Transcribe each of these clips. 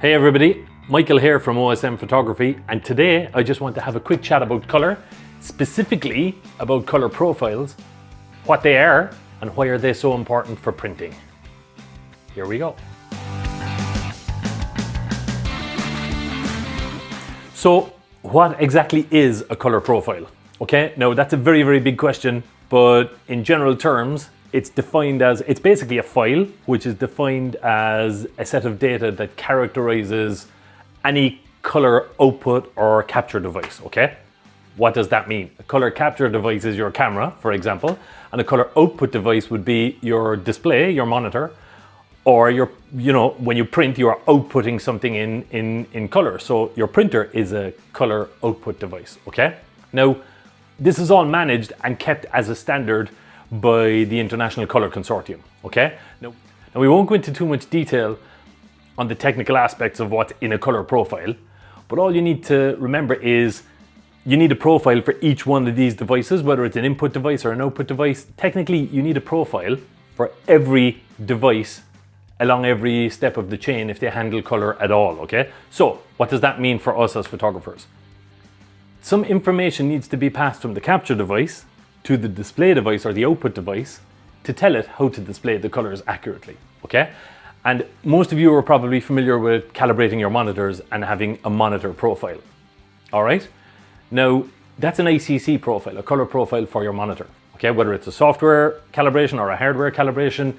Hey everybody, Michael here from OSM Photography, and today I just want to have a quick chat about color, specifically about color profiles, what they are and why are they so important for printing. Here we go. So what exactly is a color profile? Okay, now that's a very big question, but in general terms, it's basically a file which is defined as a set of data that characterizes any color output or capture device, okay? What does that mean? A color capture device is your camera, for example, and a color output device would be your display, your monitor, or when you print, you are outputting something in color. So your printer is a color output device, okay? Now, this is all managed and kept as a standard by the International Color Consortium, okay? Now we won't go into too much detail on the technical aspects of what's in a color profile, but all you need to remember is you need a profile for each one of these devices, whether it's an input device or an output device. Technically, you need a profile for every device along every step of the chain if they handle color at all, okay? So what does that mean for us as photographers? Some information needs to be passed from the capture device to the display device or the output device to tell it how to display the colors accurately, okay? And most of you are probably familiar with calibrating your monitors and having a monitor profile, all right? Now, that's an ICC profile, a color profile for your monitor, okay? Whether it's a software calibration or a hardware calibration,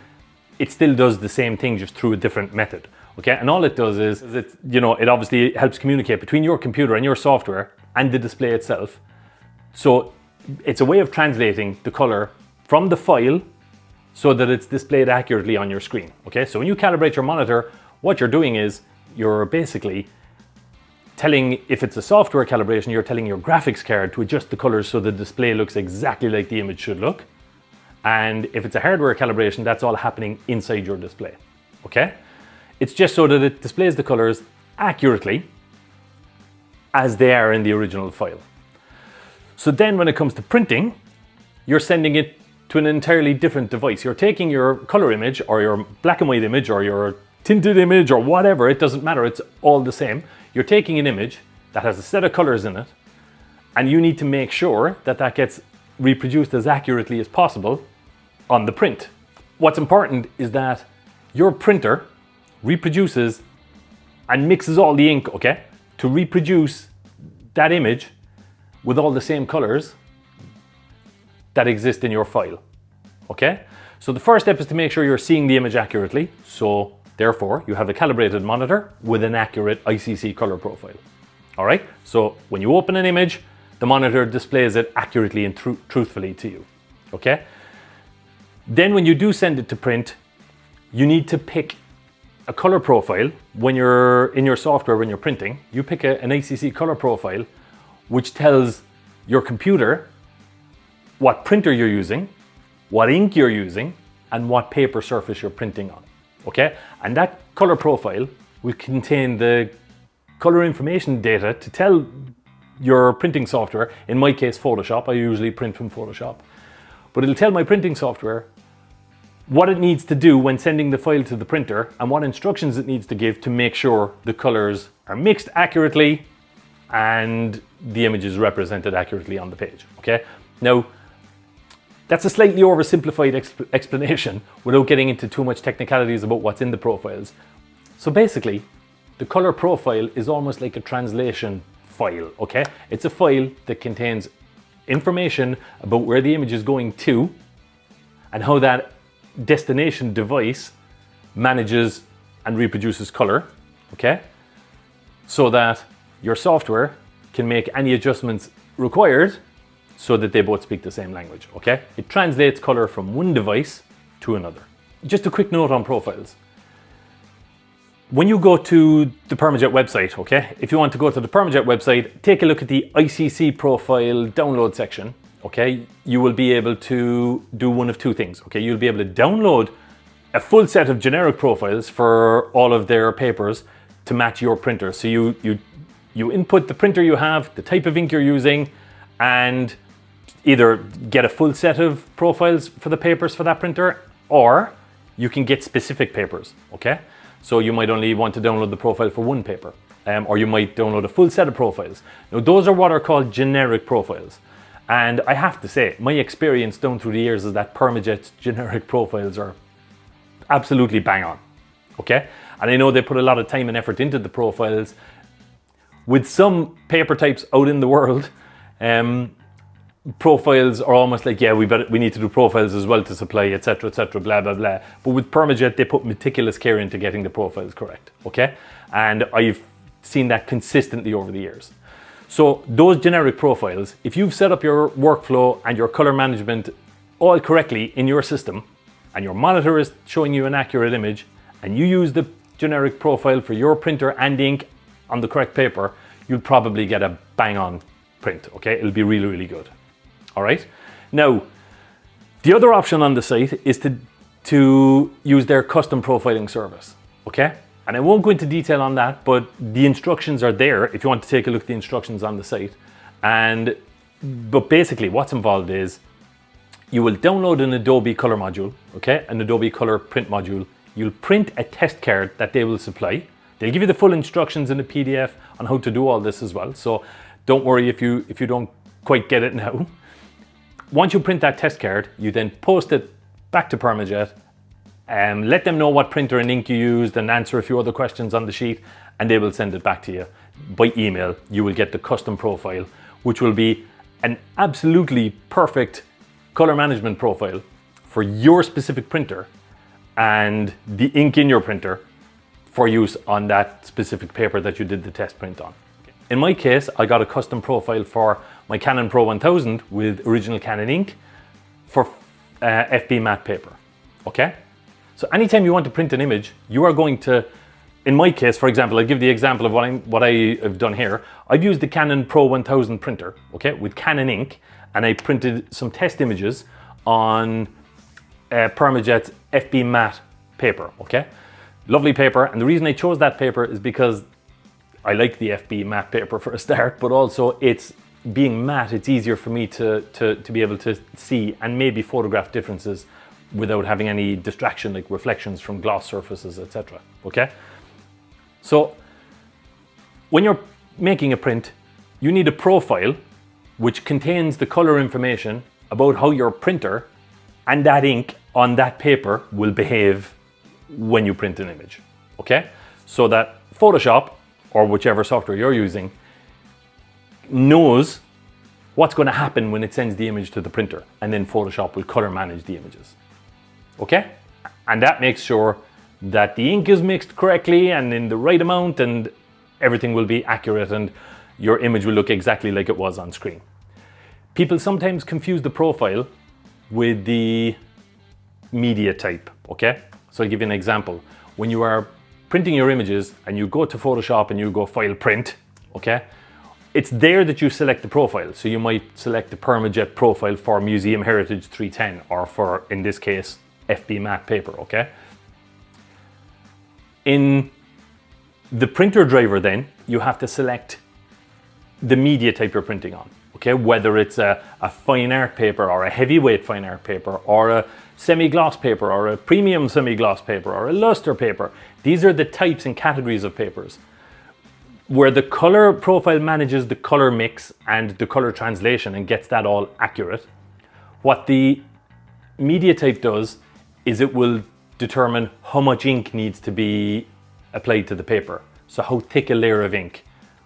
it still does the same thing, just through a different method, okay? And all it does is it obviously helps communicate between your computer and your software and the display itself. So it's a way of translating the color from the file so that it's displayed accurately on your screen, okay? So when you calibrate your monitor, what you're doing is you're basically telling, if it's a software calibration, you're telling your graphics card to adjust the colors so the display looks exactly like the image should look. And if it's a hardware calibration, that's all happening inside your display, okay? It's just so that it displays the colors accurately as they are in the original file. So then when it comes to printing, you're sending it to an entirely different device. You're taking your color image or your black and white image or your tinted image or whatever, it doesn't matter, it's all the same. You're taking an image that has a set of colors in it, and you need to make sure that that gets reproduced as accurately as possible on the print. What's important is that your printer reproduces and mixes all the ink, okay, to reproduce that image with all the same colors that exist in your file, okay? So the first step is to make sure you're seeing the image accurately. So therefore, you have a calibrated monitor with an accurate ICC color profile, all right? So when you open an image, the monitor displays it accurately and truthfully to you, okay? Then when you do send it to print, you need to pick a color profile. When you're in your software, when you're printing, you pick an ICC color profile which tells your computer what printer you're using, what ink you're using, and what paper surface you're printing on, okay? And that color profile will contain the color information data to tell your printing software, in my case Photoshop, I usually print from Photoshop, but it'll tell my printing software what it needs to do when sending the file to the printer and what instructions it needs to give to make sure the colors are mixed accurately and the image is represented accurately on the page, okay? Now, that's a slightly oversimplified explanation without getting into too much technicalities about what's in the profiles. So basically, the color profile is almost like a translation file, okay? It's a file that contains information about where the image is going to and how that destination device manages and reproduces color, okay? So that your software can make any adjustments required so that they both speak the same language, okay? It translates color from one device to another. Just a quick note on profiles. When you go to the PermaJet website, okay? If you want to go to the PermaJet website, take a look at the ICC Profile download section, okay? You will be able to do one of two things, okay? You'll be able to download a full set of generic profiles for all of their papers to match your printer. So you input the printer you have, the type of ink you're using, and either get a full set of profiles for the papers for that printer, or you can get specific papers, okay? So you might only want to download the profile for one paper, or you might download a full set of profiles. Now those are what are called generic profiles. And I have to say, my experience down through the years is that PermaJet's generic profiles are absolutely bang on, okay? And I know they put a lot of time and effort into the profiles. With some paper types out in the world, profiles are almost like, yeah, we need to do profiles as well to supply, etc., blah, blah, blah. But with PermaJet, they put meticulous care into getting the profiles correct, okay? And I've seen that consistently over the years. So those generic profiles, if you've set up your workflow and your color management all correctly in your system, and your monitor is showing you an accurate image, and you use the generic profile for your printer and ink on the correct paper, you'll probably get a bang on print, okay? It'll be really, really good. All right. Now, the other option on the site is to use their custom profiling service, okay? And I won't go into detail on that, but the instructions are there if you want to take a look at the instructions on the site. But basically what's involved is you will download an Adobe Color module, okay? An Adobe Color print module. You'll print a test card that they will supply. They'll give you the full instructions in a PDF on how to do all this as well. So don't worry if you don't quite get it now. Once you print that test card, you then post it back to PermaJet, let them know what printer and ink you used and answer a few other questions on the sheet, and they will send it back to you by email. You will get the custom profile, which will be an absolutely perfect color management profile for your specific printer and the ink in your printer for use on that specific paper that you did the test print on. In my case, I got a custom profile for my Canon Pro 1000 with original Canon ink for FB matte paper, okay? So anytime you want to print an image, you are going to, in my case, for example, I'll give the example of what I have done here. I've used the Canon Pro 1000 printer, okay, with Canon ink, and I printed some test images on PermaJet's FB matte paper, okay? Lovely paper, and the reason I chose that paper is because I like the FB matte paper for a start, but also it's being matte, it's easier for me to be able to see and maybe photograph differences without having any distraction like reflections from gloss surfaces, etc. Okay? So when you're making a print, you need a profile which contains the color information about how your printer and that ink on that paper will behave when you print an image. Okay? So that Photoshop, or whichever software you're using, knows what's going to happen when it sends the image to the printer, and then Photoshop will color manage the images. Okay? And that makes sure that the ink is mixed correctly and in the right amount, and everything will be accurate and your image will look exactly like it was on screen. People sometimes confuse the profile with the media type, okay? So I'll give you an example. When you are printing your images and you go to Photoshop and you go File Print, okay? It's there that you select the profile. So you might select the PermaJet profile for Museum Heritage 310 or for, in this case, FB matte paper, okay? In the printer driver then, you have to select the media type you're printing on, okay? Whether it's a fine art paper or a heavyweight fine art paper or a semi-gloss paper or a premium semi-gloss paper or a luster paper. These are the types and categories of papers where the color profile manages the color mix and the color translation and gets that all accurate. What the media type does is it will determine how much ink needs to be applied to the paper. So how thick a layer of ink,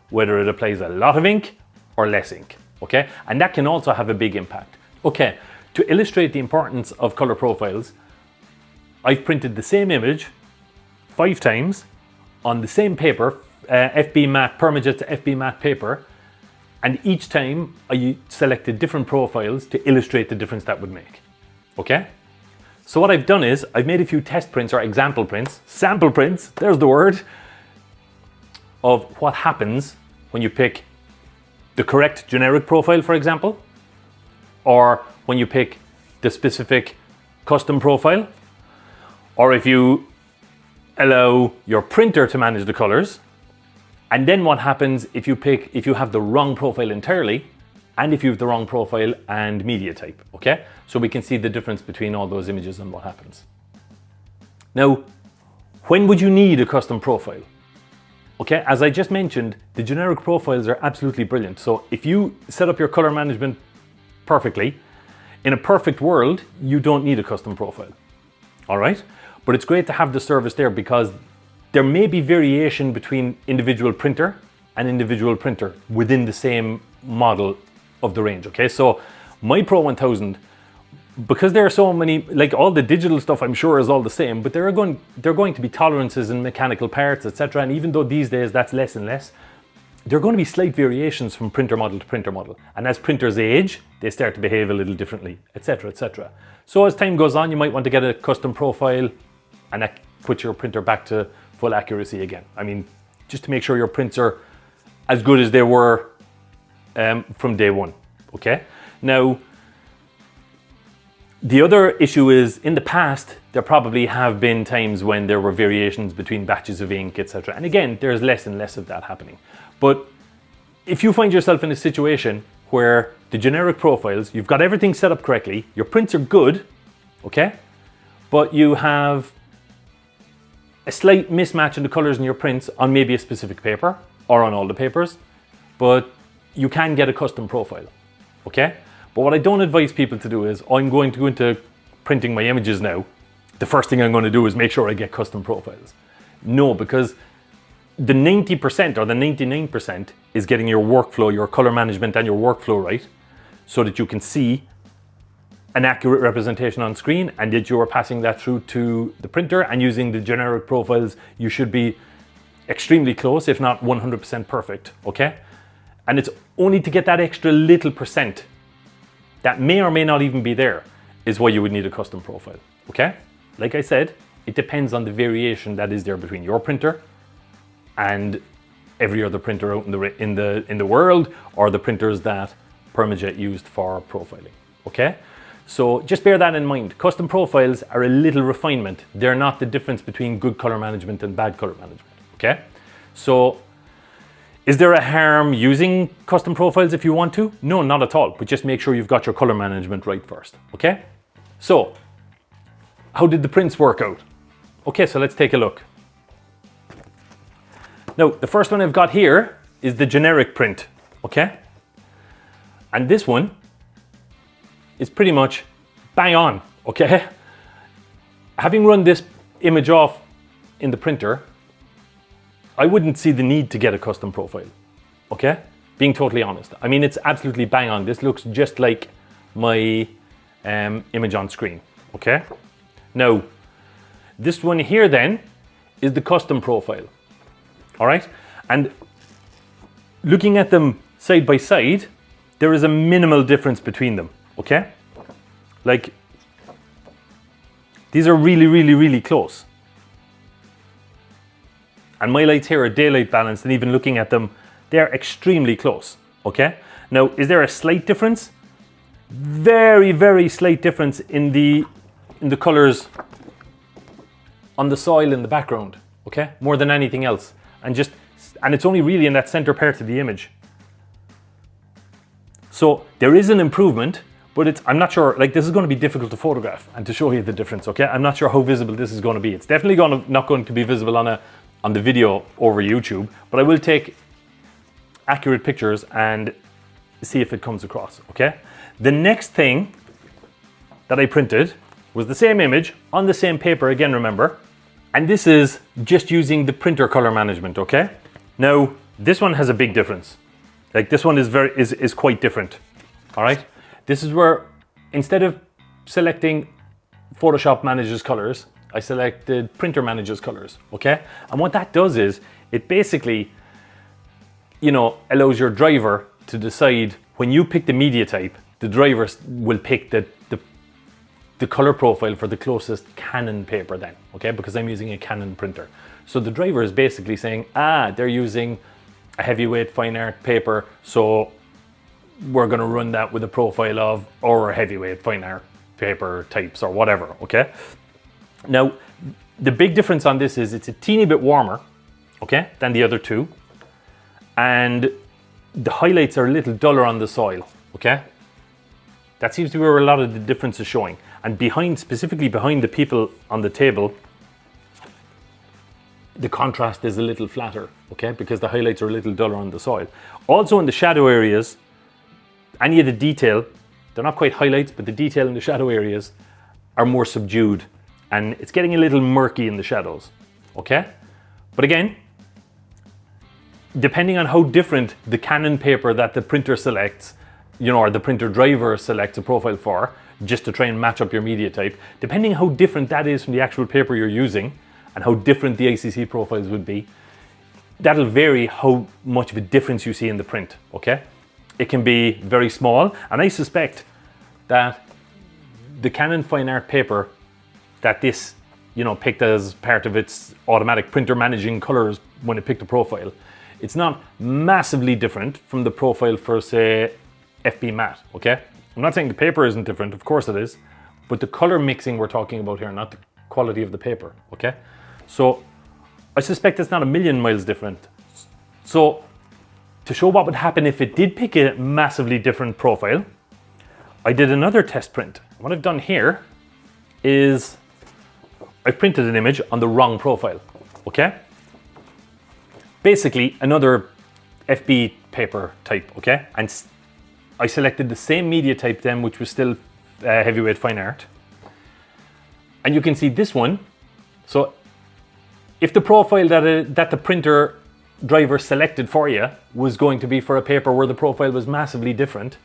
whether it applies a lot of ink or less ink, okay? And that can also have a big impact. Okay, to illustrate the importance of color profiles, I've printed the same image 5 times on the same paper, FB matte, PermaJet's FB matte paper, and each time I selected different profiles to illustrate the difference that would make, okay? So what I've done is I've made a few test prints or example prints, sample prints, there's the word, of what happens when you pick the correct generic profile, for example, or when you pick the specific custom profile, or if you allow your printer to manage the colors, and then what happens if you have the wrong profile entirely, and if you have the wrong profile and media type, okay? So we can see the difference between all those images and what happens. Now, When would you need a custom profile? Okay, as I just mentioned, the generic profiles are absolutely brilliant. So if you set up your color management perfectly, in a perfect world, you don't need a custom profile. All right, but it's great to have the service there because there may be variation between individual printer and individual printer within the same model of the range. Okay, so my Pro 1000, because there are so many, like all the digital stuff I'm sure is all the same, but there are going to be tolerances in mechanical parts, etc. And even though these days that's less and less, there are going to be slight variations from printer model to printer model. And as printers age, they start to behave a little differently, etc., etc. So as time goes on, you might want to get a custom profile and that puts your printer back to full accuracy again. I mean, just to make sure your prints are as good as they were from day one, okay? Now, the other issue is, in the past, there probably have been times when there were variations between batches of ink, etc. And again, there's less and less of that happening. But if you find yourself in a situation where the generic profiles, you've got everything set up correctly, your prints are good, okay? But you have a slight mismatch in the colors in your prints on maybe a specific paper or on all the papers, but you can get a custom profile, okay? But what I don't advise people to do is, I'm going to go into printing my images now. The first thing I'm going to do is make sure I get custom profiles. No, because the 90% or the 99% is getting your workflow, your color management and your workflow right, so that you can see an accurate representation on screen and that you are passing that through to the printer, and using the generic profiles, you should be extremely close, if not 100% perfect, okay? And it's only to get that extra little percent that may or may not even be there is why you would need a custom profile, okay? Like I said, it depends on the variation that is there between your printer and every other printer out in the world, or the printers that PermaJet used for profiling, okay? So just bear that in mind. Custom profiles are a little refinement. They're not the difference between good color management and bad color management, okay? So is there a harm using custom profiles if you want to? No, not at all, but just make sure you've got your color management right first, okay? So, how did the prints work out? Okay, so let's take a look. Now, the first one I've got here is the generic print, okay? And this one is pretty much bang on, okay? Having run this image off in the printer, I wouldn't see the need to get a custom profile, okay? Being totally honest. I mean, it's absolutely bang on. This looks just like my image on screen, okay? Now, this one here then is the custom profile, all right? And looking at them side by side, there is a minimal difference between them, okay? Like, these are really, really, really close. And my lights here are daylight balanced, and even looking at them, they're extremely close, okay? Now, is there a slight difference? Very, very slight difference in the colors on the soil in the background, okay? More than anything else. And it's only really in that center part of the image. So there is an improvement, but I'm not sure, like, this is going to be difficult to photograph and to show you the difference, okay? I'm not sure how visible this is going to be. It's definitely not going to be visible on the video over YouTube, but I will take accurate pictures and see if it comes across, okay? The next thing that I printed was the same image on the same paper again, remember? And this is just using the printer color management, okay? Now, this one has a big difference. Like, this one is quite different, all right? This is where, instead of selecting Photoshop manages colors, I selected printer manages colors, okay? And what that does is, it basically, allows your driver to decide, when you pick the media type, the driver will pick the color profile for the closest Canon paper then, okay? Because I'm using a Canon printer. So the driver is basically saying, they're using a heavyweight fine art paper, so we're gonna run that with a profile of our heavyweight fine art paper types or whatever, okay? Now, the big difference on this is it's a teeny bit warmer, okay, than the other two. And the highlights are a little duller on the soil, okay? That seems to be where a lot of the difference is showing. And specifically behind the people on the table, the contrast is a little flatter, okay? Because the highlights are a little duller on the soil. Also in the shadow areas, any of the detail, they're not quite highlights, but the detail in the shadow areas are more subdued and it's getting a little murky in the shadows, okay? But again, depending on how different the Canon paper that the printer selects, or the printer driver selects a profile for, just to try and match up your media type, depending how different that is from the actual paper you're using and how different the ICC profiles would be, that'll vary how much of a difference you see in the print, okay? It can be very small, and I suspect that the Canon Fine Art paper that this, picked as part of its automatic printer managing colors when it picked a profile, it's not massively different from the profile for, say, FB matte, okay? I'm not saying the paper isn't different, of course it is, but the color mixing we're talking about here, not the quality of the paper, okay? So I suspect it's not a million miles different. So to show what would happen if it did pick a massively different profile, I did another test print. What I've done here is I've printed an image on the wrong profile, okay? Basically another FB paper type, okay? And I selected the same media type then, which was still heavyweight fine art. And you can see this one. So if the profile that the printer driver selected for you was going to be for a paper where the profile was massively different,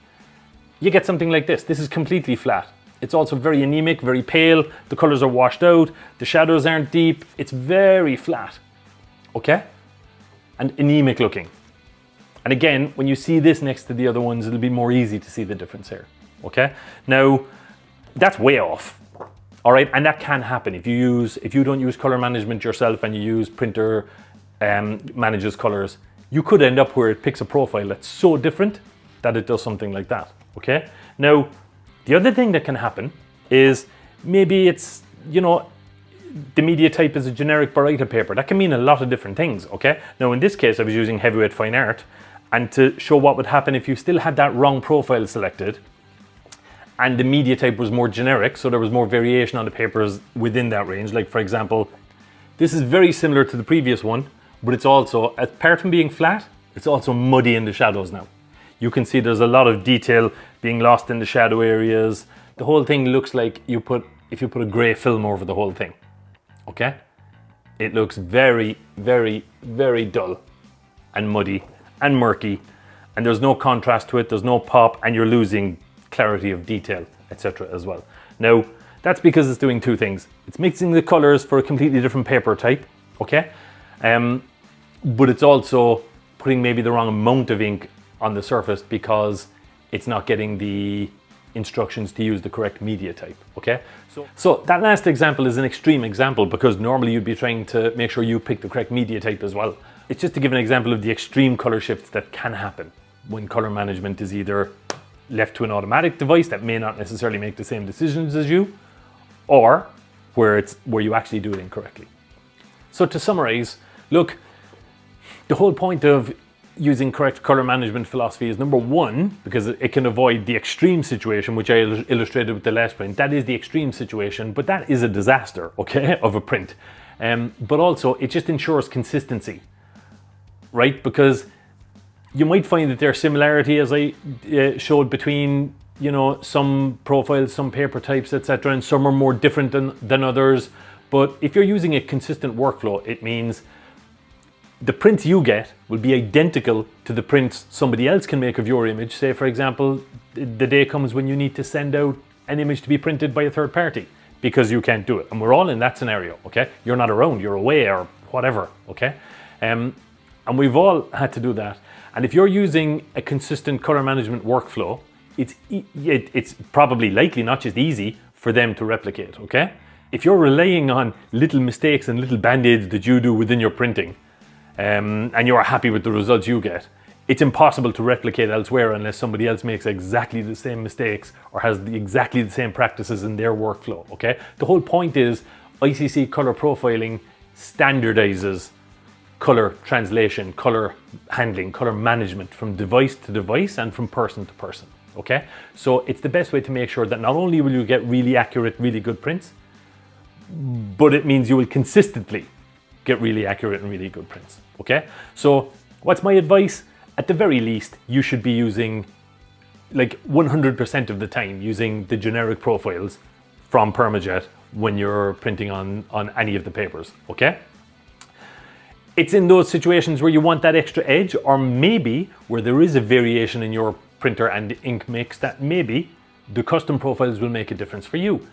you get something like this. This is completely flat. It's also very anemic, very pale. The colors are washed out. The shadows aren't deep. It's very flat, okay? And anemic looking. And again, when you see this next to the other ones, it'll be more easy to see the difference here, okay? Now, that's way off, all right? And that can happen if you don't use color management yourself and you use printer manages colors, you could end up where it picks a profile that's so different that it does something like that, okay? Now, the other thing that can happen is maybe it's, the media type is a generic Baryta paper. That can mean a lot of different things, okay? Now, in this case, I was using heavyweight fine art, and to show what would happen if you still had that wrong profile selected and the media type was more generic, so there was more variation on the papers within that range. Like, for example, this is very similar to the previous one, but it's also, apart from being flat, it's also muddy in the shadows now. You can see there's a lot of detail being lost in the shadow areas. The whole thing looks like if you put a grey film over the whole thing, okay? It looks very, very, very dull and muddy and murky, and there's no contrast to it, there's no pop, and you're losing clarity of detail, etc. as well. Now, that's because it's doing two things. It's mixing the colors for a completely different paper type, okay? But it's also putting maybe the wrong amount of ink on the surface because it's not getting the instructions to use the correct media type, okay? So that last example is an extreme example because normally you'd be trying to make sure you pick the correct media type as well. It's just to give an example of the extreme color shifts that can happen when color management is either left to an automatic device that may not necessarily make the same decisions as you, or where you actually do it incorrectly. So to summarize, look, the whole point of using correct color management philosophy is, number one, because it can avoid the extreme situation, which I illustrated with the last print. That is the extreme situation, but that is a disaster, okay, of a print. But also, it just ensures consistency, right? Because you might find that there's similarity, as I showed, between some profiles, some paper types, etc., and some are more different than others. But if you're using a consistent workflow, it means the prints you get will be identical to the prints somebody else can make of your image. Say, for example, the day comes when you need to send out an image to be printed by a third party because you can't do it. And we're all in that scenario, okay? You're not around, you're away or whatever, okay? And we've all had to do that. And if you're using a consistent color management workflow, it's probably likely not just easy for them to replicate, okay? If you're relying on little mistakes and little band-aids that you do within your printing, and you're happy with the results you get, it's impossible to replicate elsewhere unless somebody else makes exactly the same mistakes or has exactly the same practices in their workflow, okay? The whole point is ICC color profiling standardizes color translation, color handling, color management from device to device and from person to person, okay? So it's the best way to make sure that not only will you get really accurate, really good prints, but it means you will consistently get really accurate and really good prints, okay? So what's my advice? At the very least, you should be using, like 100% of the time, using the generic profiles from PermaJet when you're printing on any of the papers, okay? It's in those situations where you want that extra edge, or maybe where there is a variation in your printer and ink mix, that maybe the custom profiles will make a difference for you.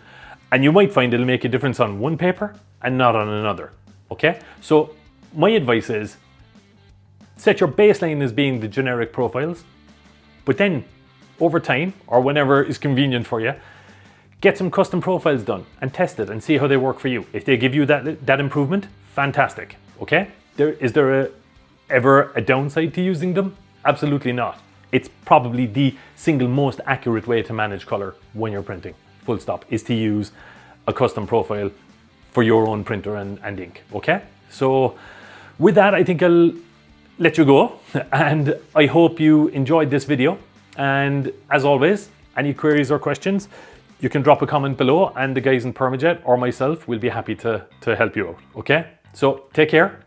And you might find it'll make a difference on one paper and not on another, okay? So my advice is, set your baseline as being the generic profiles, but then over time, or whenever is convenient for you, get some custom profiles done and test it and see how they work for you. If they give you that improvement, fantastic, okay? Is there ever a downside to using them? Absolutely not. It's probably the single most accurate way to manage color when you're printing, full stop, is to use a custom profile for your own printer and ink, okay? So with that, I think I'll let you go, and I hope you enjoyed this video. And as always, any queries or questions, you can drop a comment below, and the guys in PermaJet or myself will be happy to help you out, okay? So take care.